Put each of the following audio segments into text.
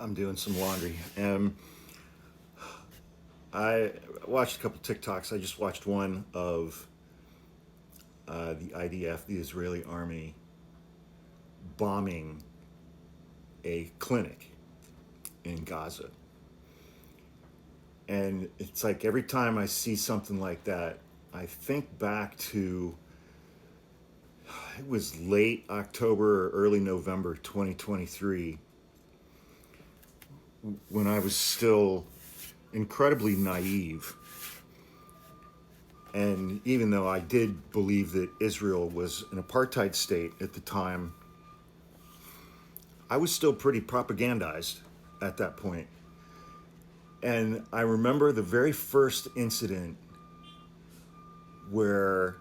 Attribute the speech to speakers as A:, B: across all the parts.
A: I'm doing some laundry. I watched a couple TikToks. I just watched one of the IDF, the Israeli army, bombing a clinic in Gaza. And it's like every time I see something like that, I think back to it was late October or early November 2023 when I was still incredibly naive. And even though I did believe that Israel was an apartheid state at the time, I was still pretty propagandized at that point. And I remember the very first incident where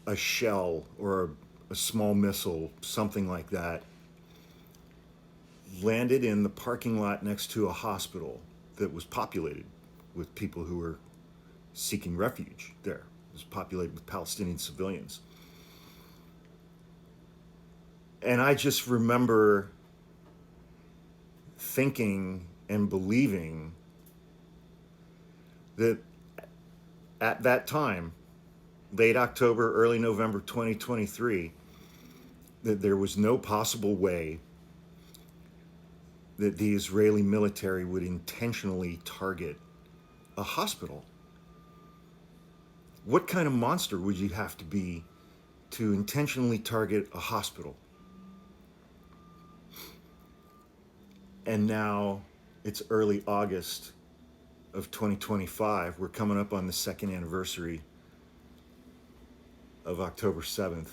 A: a shell or a small missile, something like that, landed in the parking lot next to a hospital that was populated with people who were seeking refuge there. It was populated with Palestinian civilians. And I just remember thinking and believing that at that time, late October, early November 2023, that there was no possible way that the Israeli military would intentionally target a hospital. What kind of monster would you have to be to intentionally target a hospital? And now it's early August of 2025. We're coming up on the second anniversary of October 7th.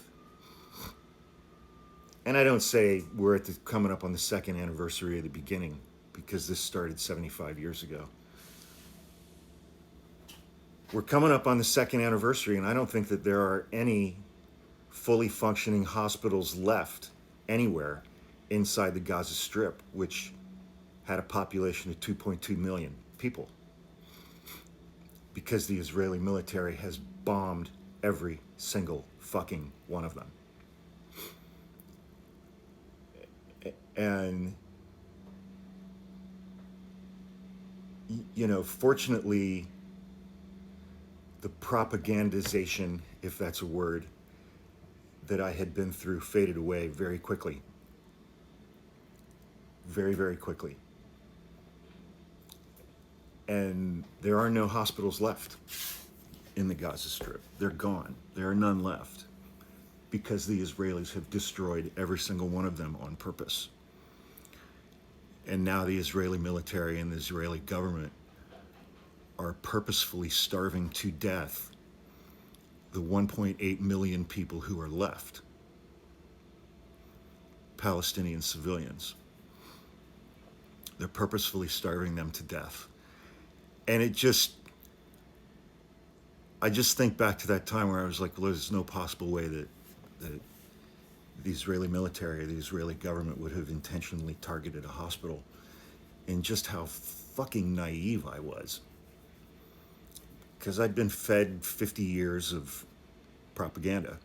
A: And I don't say we're coming up on the second anniversary of the beginning, because this started 75 years ago. We're coming up on the second anniversary, and I don't think that there are any fully functioning hospitals left anywhere inside the Gaza Strip, which had a population of 2.2 million people, because the Israeli military has bombed every single fucking one of them. And, you know, fortunately, the propagandization, if that's a word, that I had been through faded away very quickly. Very, very quickly. And there are no hospitals left in the Gaza Strip. They're gone. There are none left, because the Israelis have destroyed every single one of them on purpose. And now the Israeli military and the Israeli government are purposefully starving to death the 1.8 million people who are left, Palestinian civilians. They're purposefully starving them to death. And I just think back to that time where I was like, well, there's no possible way that the Israeli military or the Israeli government would have intentionally targeted a hospital, and just how fucking naive I was. Because I'd been fed 50 years of propaganda.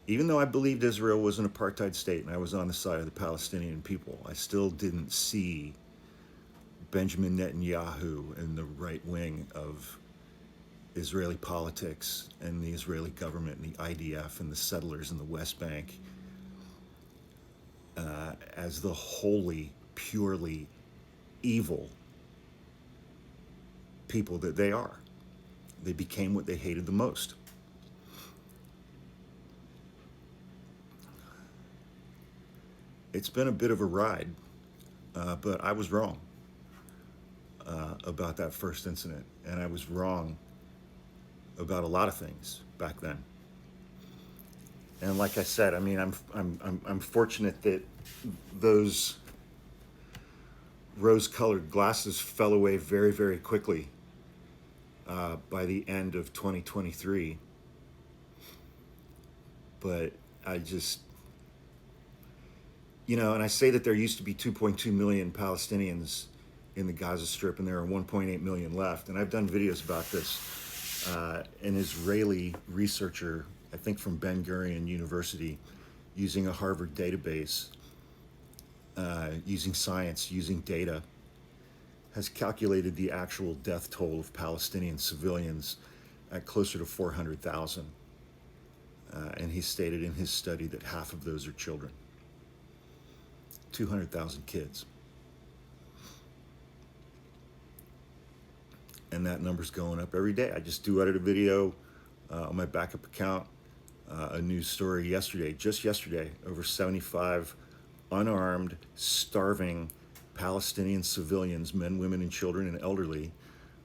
A: Even though I believed Israel was an apartheid state and I was on the side of the Palestinian people, I still didn't see Benjamin Netanyahu and the right wing of Israeli politics and the Israeli government and the IDF and the settlers in the West Bank as the wholly, purely evil people that they are. They became what they hated the most. It's been a bit of a ride, but I was wrong about that first incident, and I was wrong about a lot of things back then. And like I said, I mean, I'm fortunate that those rose-colored glasses fell away very, very quickly by the end of 2023. But I just, you know, and I say that there used to be 2.2 million Palestinians in the Gaza Strip, and there are 1.8 million left. And I've done videos about this. An Israeli researcher, I think from Ben Gurion University, using a Harvard database, using science, using data, has calculated the actual death toll of Palestinian civilians at closer to 400,000. And he stated in his study that half of those are children. 200,000 kids. And that number's going up every day. I just edited a video on my backup account, a news story yesterday, just yesterday, over 75 unarmed, starving Palestinian civilians, men, women, and children, and elderly,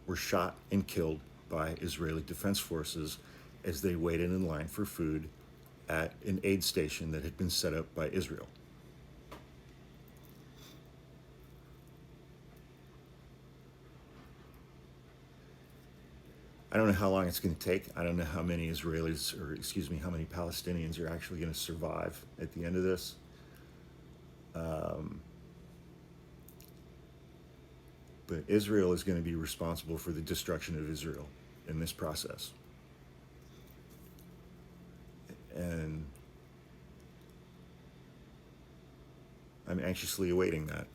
A: were shot and killed by Israeli Defense Forces as they waited in line for food at an aid station that had been set up by Israel. I don't know how long it's going to take. I don't know how many Israelis, or excuse me, how many Palestinians are actually going to survive at the end of this. But Israel is going to be responsible for the destruction of Israel in this process. And I'm anxiously awaiting that.